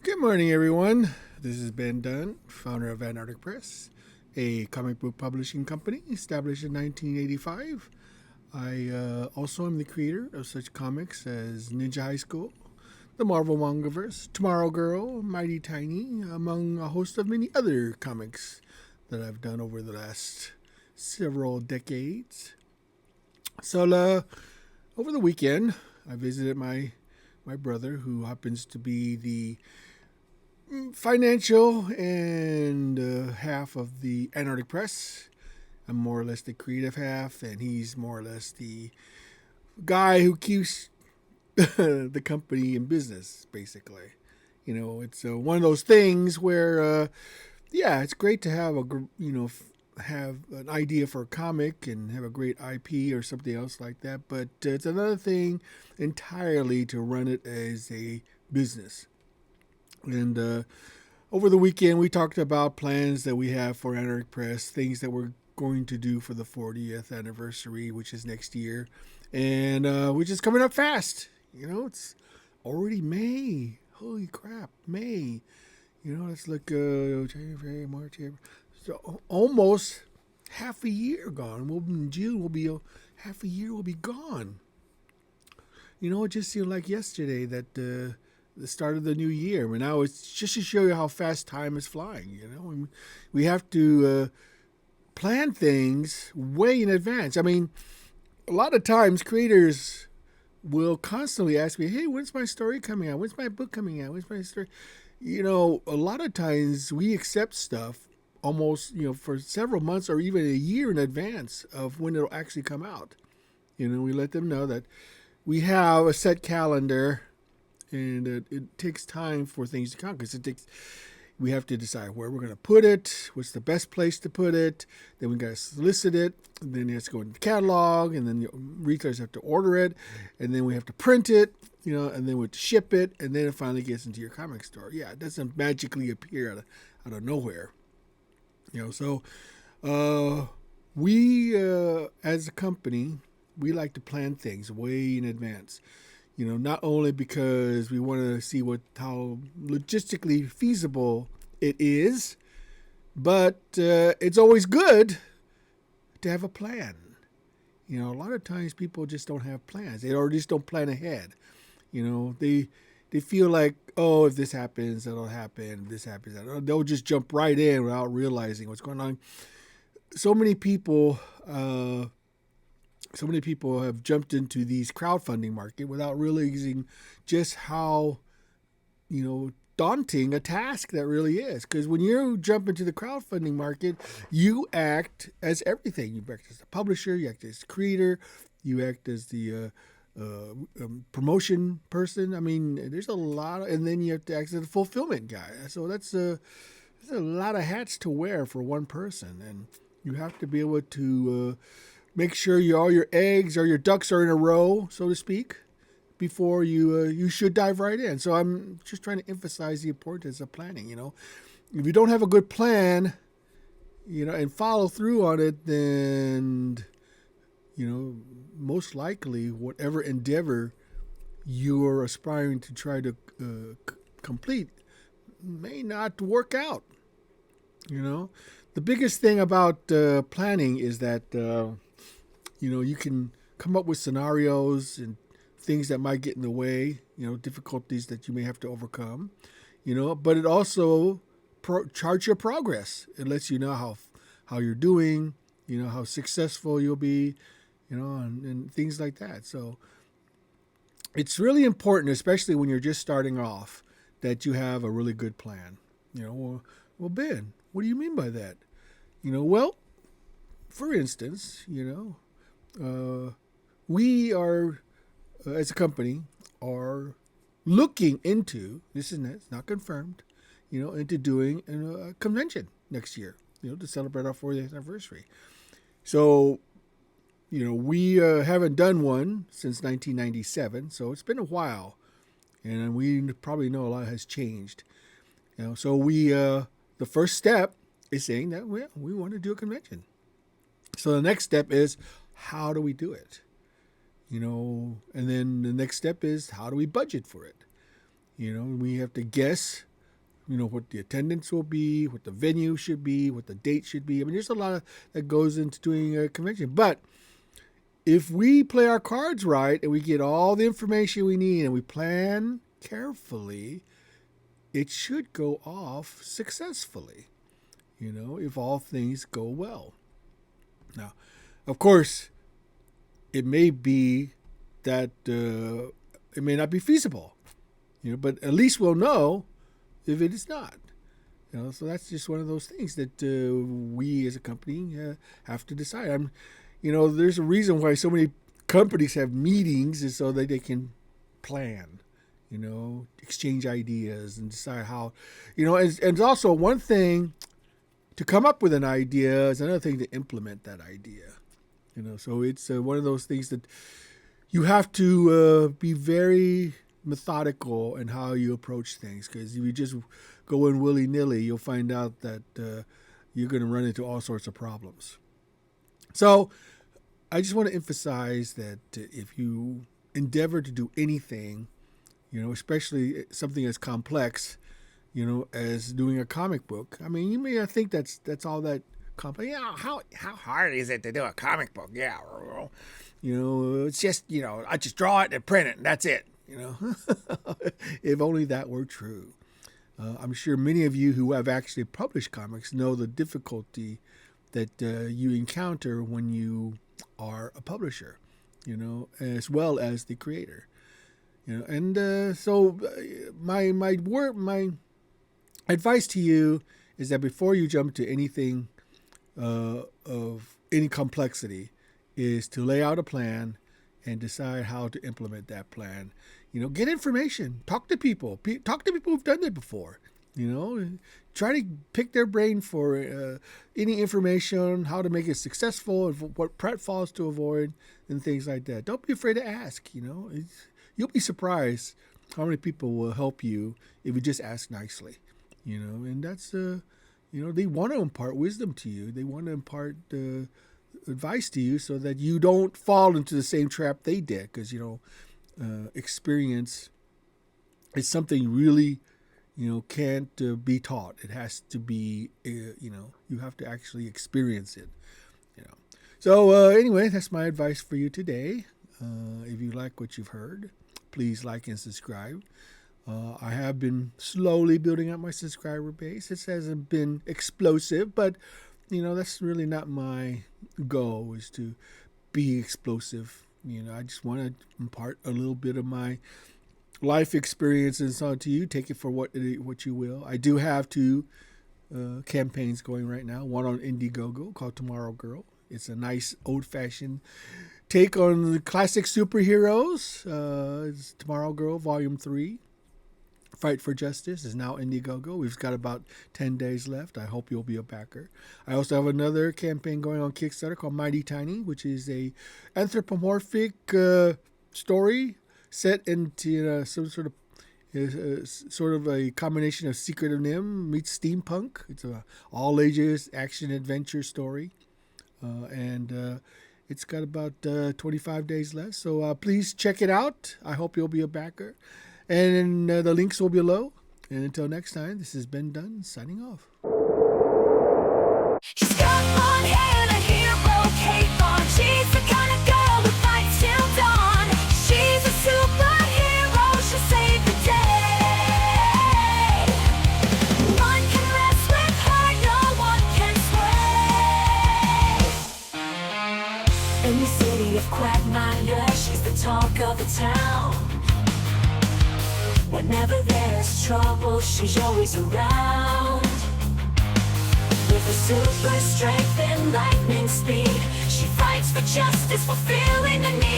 Good morning, everyone. This is Ben Dunn, founder of Antarctic Press, a comic book publishing company established in 1985. I also am the creator of such comics as Ninja High School, the Marvel Mangaverse, Tomorrow Girl, Mighty Tiny, among a host of many other comics that I've done over the last several decades. So, over the weekend, I visited my brother, who happens to be the financial and half of the Antarctic Press. I'm more or less the creative half, and he's more or less the guy who keeps the company in business, basically. It's one of those things where, yeah, it's great to have have an idea for a comic and have a great IP or something else like that, but it's another thing entirely to run it as a business. And over the weekend, we talked about plans that we have for Anarch Press, things that we're going to do for the 40th anniversary, which is next year, and which is coming up fast. It's already May. Holy crap, May. Let's look January, March, April. So almost half a year gone. We'll in June. We'll be half a year. Will be gone. It just seemed like yesterday that the start of the new year. But now it's just to show you how fast time is flying. We have to plan things way in advance. I mean, a lot of times creators will constantly ask me, "Hey, when's my story coming out? When's my book coming out? When's my story?" A lot of times we accept stuff almost, for several months or even a year in advance of when it'll actually come out. We let them know that we have a set calendar, and it takes time for things to come, because we have to decide where we're going to put it, what's the best place to put it. Then we got to solicit it, and then it has to go in the catalog, and then retailers have to order it, and then we have to print it, and then we have to ship it, and then it finally gets into your comic store. Yeah, it doesn't magically appear out of nowhere. So we as a company, we like to plan things way in advance. Not only because we want to see how logistically feasible it is, but it's always good to have a plan. A lot of times people just don't have plans. They or just don't plan ahead. They feel like, oh, if this happens, that'll happen. If this happens, they'll just jump right in without realizing what's going on. So many people have jumped into these crowdfunding market without realizing just how daunting a task that really is. Because when you jump into the crowdfunding market, you act as everything. You act as the publisher, you act as the creator, you act as the promotion person. I mean, there's a lot and then you have to act as the fulfillment guy. So that's a lot of hats to wear for one person, and you have to be able to make sure all your eggs or your ducks are in a row, so to speak, before you should dive right in. So I'm just trying to emphasize the importance of planning. If you don't have a good plan, and follow through on it, then most likely whatever endeavor you're aspiring to try to complete may not work out. The biggest thing about planning is that you can come up with scenarios and things that might get in the way, difficulties that you may have to overcome, but it also charts your progress. It lets you know how you're doing, how successful you'll be, and things like that. So it's really important, especially when you're just starting off, that you have a really good plan. Well, Ben, what do you mean by that? Well, for instance, we are, as a company, are looking into, it's not confirmed, into doing a convention next year, to celebrate our 40th anniversary. So, we haven't done one since 1997, so it's been a while, and we probably know a lot has changed. So the first step is saying that we want to do a convention. So the next step is, how do we do it? And then the next step is, how do we budget for it? We have to guess what the attendance will be, what the venue should be, what the date should be. I mean, there's a lot that goes into doing a convention. But if we play our cards right and we get all the information we need and we plan carefully, it should go off successfully, if all things go well. Now, of course, it may be that it may not be feasible, but at least we'll know if it is not. So that's just one of those things that we as a company have to decide. There's a reason why so many companies have meetings, is so that they can plan, exchange ideas and decide how, and also one thing to come up with an idea is another thing to implement that idea. So it's one of those things that you have to be very methodical in how you approach things, because if you just go in willy-nilly, you'll find out that you're going to run into all sorts of problems. So I just want to emphasize that if you endeavor to do anything, especially something as complex, as doing a comic book, I mean, you may not think that's all that complex. How hard is it to do a comic book? Yeah, it's just, I just draw it and print it and that's it. If only that were true. I'm sure many of you who have actually published comics know the difficulty that you encounter when you are a publisher, as well as the creator. So my advice to you is that before you jump to anything of any complexity, is to lay out a plan and decide how to implement that plan. Get information, talk to people who've done it before. Try to pick their brain for any information, how to make it successful, and what pitfalls to avoid, and things like that. Don't be afraid to ask. You'll be surprised how many people will help you if you just ask nicely. And that's they want to impart wisdom to you. They want to impart advice to you so that you don't fall into the same trap they did, because experience is something really can't be taught. It has to be you have to actually experience it. So anyway, that's my advice for you today. If you like what you've heard, please like and subscribe. I have been slowly building up my subscriber base. It hasn't been explosive, but that's really not my goal, is to be explosive. I just want to impart a little bit of my life experiences onto you. Take it for what you will. I do have 2 campaigns going right now. One on Indiegogo called Tomorrow Girl. It's a nice old-fashioned take on the classic superheroes. It's Tomorrow Girl Volume 3. Fight for Justice is now Indiegogo. We've got about 10 days left. I hope you'll be a backer. I also have another campaign going on Kickstarter called Mighty Tiny, which is a anthropomorphic story set into some sort of a combination of Secret of NIMH meets steampunk. It's a all ages action adventure story, and it's got about 25 days left. So please check it out. I hope you'll be a backer. And the links will be below. And until next time, this has been Dunn signing off. She's got long hair and a hero cape on. She's the kind of girl who fights till dawn. She's a superhero, she'll save the day. One can rest with her, no one can sway. In the city of Quagmire, she's the talk of the town. Whenever there's trouble, she's always around. With her super strength and lightning speed, she fights for justice, fulfilling a need.